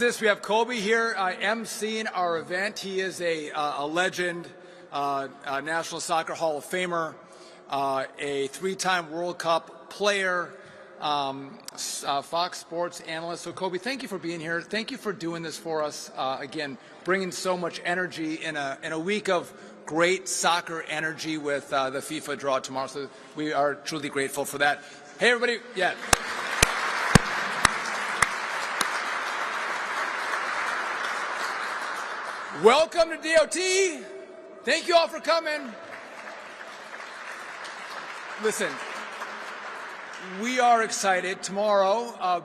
We have Kobe here emceeing our event. He is a legend, a National Soccer Hall of Famer, a three-time World Cup player, Fox Sports analyst. So Kobe, thank you for being here. Thank you for doing this for us. Again, bringing so much energy in a week of great soccer energy with the FIFA draw tomorrow. So we are truly grateful for that. Hey everybody, yeah. Welcome to DOT. Thank you all for coming. Listen, we are excited. Tomorrow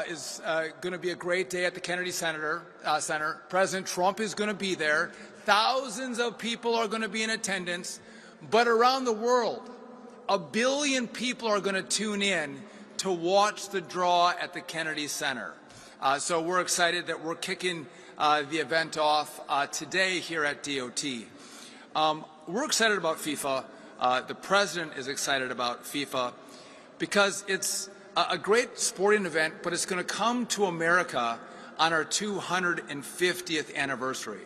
is going to be a great day at the Kennedy Center. President Trump is going to be there. Thousands of people are going to be in attendance. But around the world, 1 billion people are going to tune in to watch the draw at the Kennedy Center. So we're excited that we're kicking the event off today here at DOT. We're excited about FIFA. The President is excited about FIFA because it's a great sporting event, but it's going to come to America on our 250th anniversary.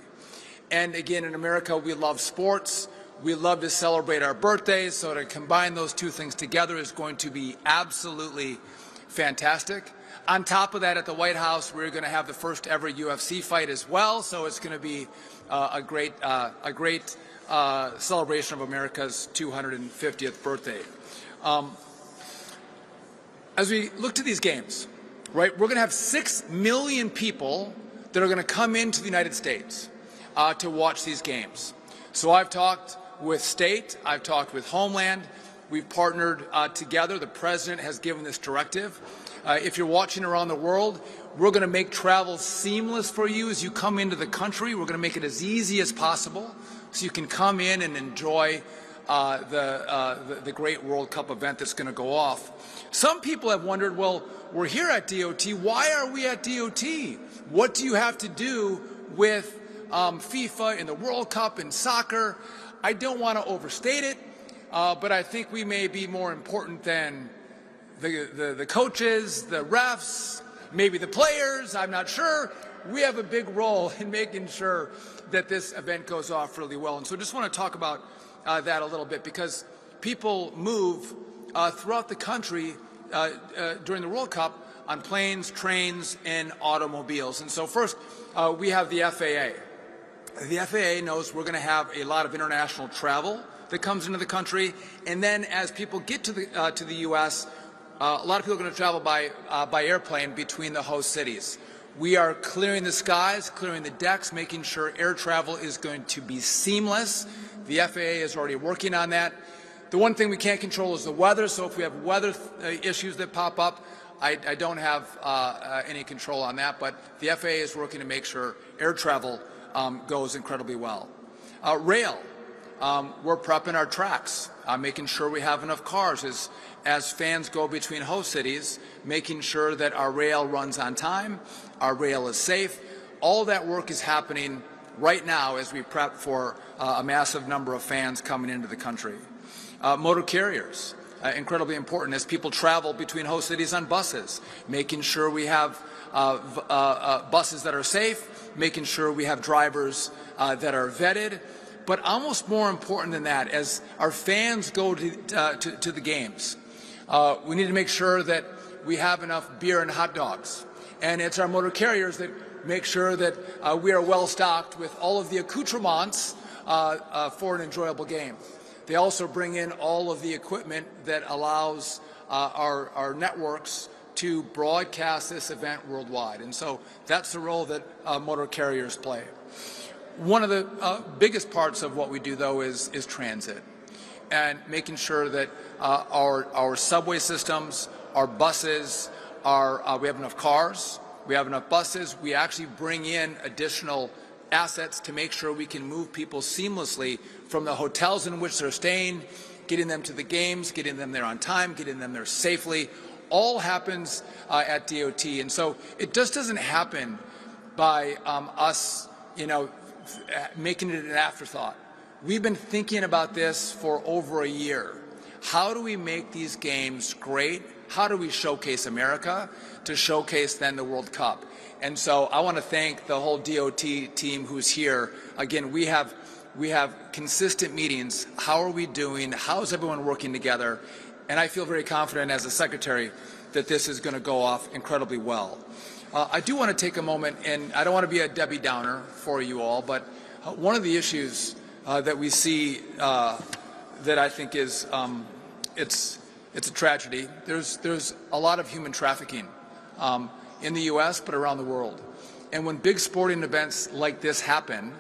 And again, in America, we love sports. We love to celebrate our birthdays, so to combine those two things together is going to be absolutely fantastic. On top of that, at the White House, we're going to have the first ever UFC fight as well, so it's going to be a great celebration of America's 250th birthday. As we look to these games, right, we're going to have 6 million people that are going to come into the United States to watch these games. So I've talked with State, I've talked with Homeland, we've partnered together. The President has given this directive. If you're watching around the world, we're going to make travel seamless for you as you come into the country. We're going to make it as easy as possible so you can come in and enjoy the great World Cup event that's going to go off. Some people have wondered, well, we're here at DOT. Why are we at DOT? What do you have to do with FIFA and the World Cup and soccer? I don't want to overstate it, but I think we may be more important than the coaches, the refs, maybe the players, I'm not sure. We have a big role in making sure that this event goes off really well. And so I just want to talk about that a little bit because people move throughout the country during the World Cup on planes, trains, and automobiles. And so first, we have the FAA. The FAA knows we're going to have a lot of international travel that comes into the country. And then as people get to the U.S., a lot of people are going to travel by airplane between the host cities. We are clearing the skies, clearing the decks, making sure air travel is going to be seamless. The FAA is already working on that. The one thing we can't control is the weather, so if we have weather issues that pop up, I don't have any control on that, but the FAA is working to make sure air travel goes incredibly well. Rail, we're prepping our tracks, making sure we have enough cars as fans go between host cities, making sure that our rail runs on time, our rail is safe. All that work is happening right now as we prep for a massive number of fans coming into the country. Motor carriers, incredibly important as people travel between host cities on buses, making sure we have buses that are safe, making sure we have drivers that are vetted. But almost more important than that, as our fans go to the games, we need to make sure that we have enough beer and hot dogs. And it's our motor carriers that make sure that we are well stocked with all of the accoutrements for an enjoyable game. They also bring in all of the equipment that allows our networks to broadcast this event worldwide. And so that's the role that motor carriers play. One of the biggest parts of what we do, though, is transit and making sure that our subway systems, our buses, we have enough cars, we have enough buses. We actually bring in additional assets to make sure we can move people seamlessly from the hotels in which they're staying, getting them to the games, getting them there on time, getting them there safely. All happens at DOT. And so it just doesn't happen by us, making it an afterthought. We've been thinking about this for over a year. How do we make these games great? How do we showcase America to showcase then the World Cup? And so I want to thank the whole DOT team who's here. Again, we have consistent meetings. How are we doing? How is everyone working together? And I feel very confident as a secretary that this is going to go off incredibly well. I do want to take a moment, and I don't want to be a Debbie Downer for you all, but one of the issues that we see that I think is it's a tragedy. There's a lot of human trafficking in the U.S. but around the world, and when big sporting events like this happen,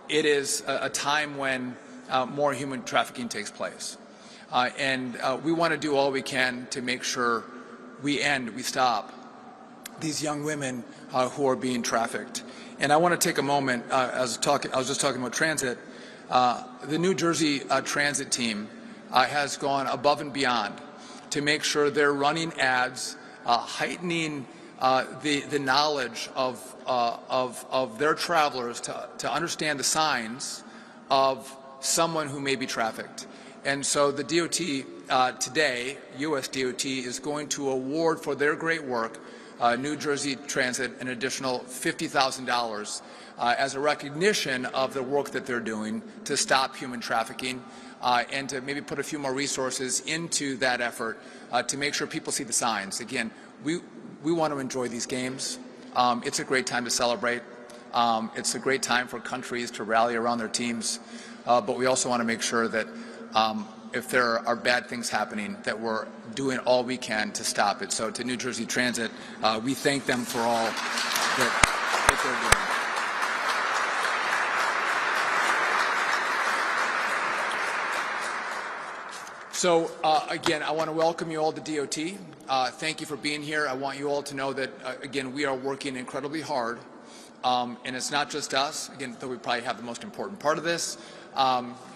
it is a time when more human trafficking takes place, and we want to do all we can to make sure we stop these young women who are being trafficked. And I want to take a moment. I was just talking about transit. The New Jersey transit team has gone above and beyond to make sure they're running ads, heightening the knowledge of their travelers to understand the signs of someone who may be trafficked. And so the DOT today, U.S. DOT, is going to award for their great work New Jersey Transit an additional $50,000 as a recognition of the work that they're doing to stop human trafficking and to maybe put a few more resources into that effort to make sure people see the signs. Again, we want to enjoy these games. It's a great time to celebrate. It's a great time for countries to rally around their teams, but we also want to make sure that if there are bad things happening, that we're doing all we can to stop it. So to New Jersey Transit, we thank them for all that they're doing. So again, I want to welcome you all to DOT. Thank you for being here. I want you all to know that, again, we are working incredibly hard. And it's not just us, again, though we probably have the most important part of this.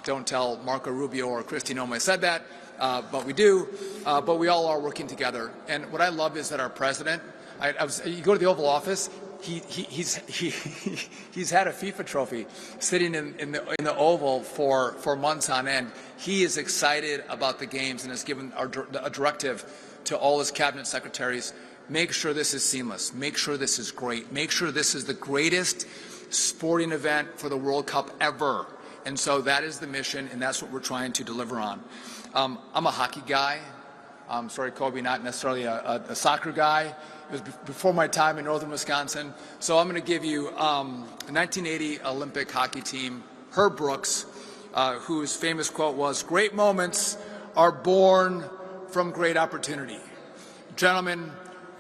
Don't tell Marco Rubio or Kristi Noem I said that, but we do. But we all are working together. And what I love is that our president, you go to the Oval Office, he's had a FIFA trophy sitting in the Oval for months on end. He is excited about the games and has given a directive to all his cabinet secretaries. Make sure this is seamless. Make sure this is great. Make sure this is the greatest sporting event for the World Cup ever. And so that is the mission, and that's what we're trying to deliver on. I'm a hockey guy. I'm sorry, Kobe, not necessarily a soccer guy. It was before my time in northern Wisconsin. So I'm going to give you the 1980 Olympic hockey team, Herb Brooks, whose famous quote was, "Great moments are born from great opportunity." Gentlemen,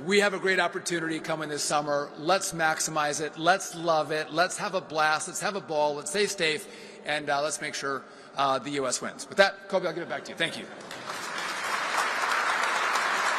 we have a great opportunity coming this summer. Let's maximize it. Let's love it. Let's have a blast. Let's have a ball. Let's stay safe. And let's make sure the U.S. wins. With that, Kobe, I'll give it back to you. Thank you.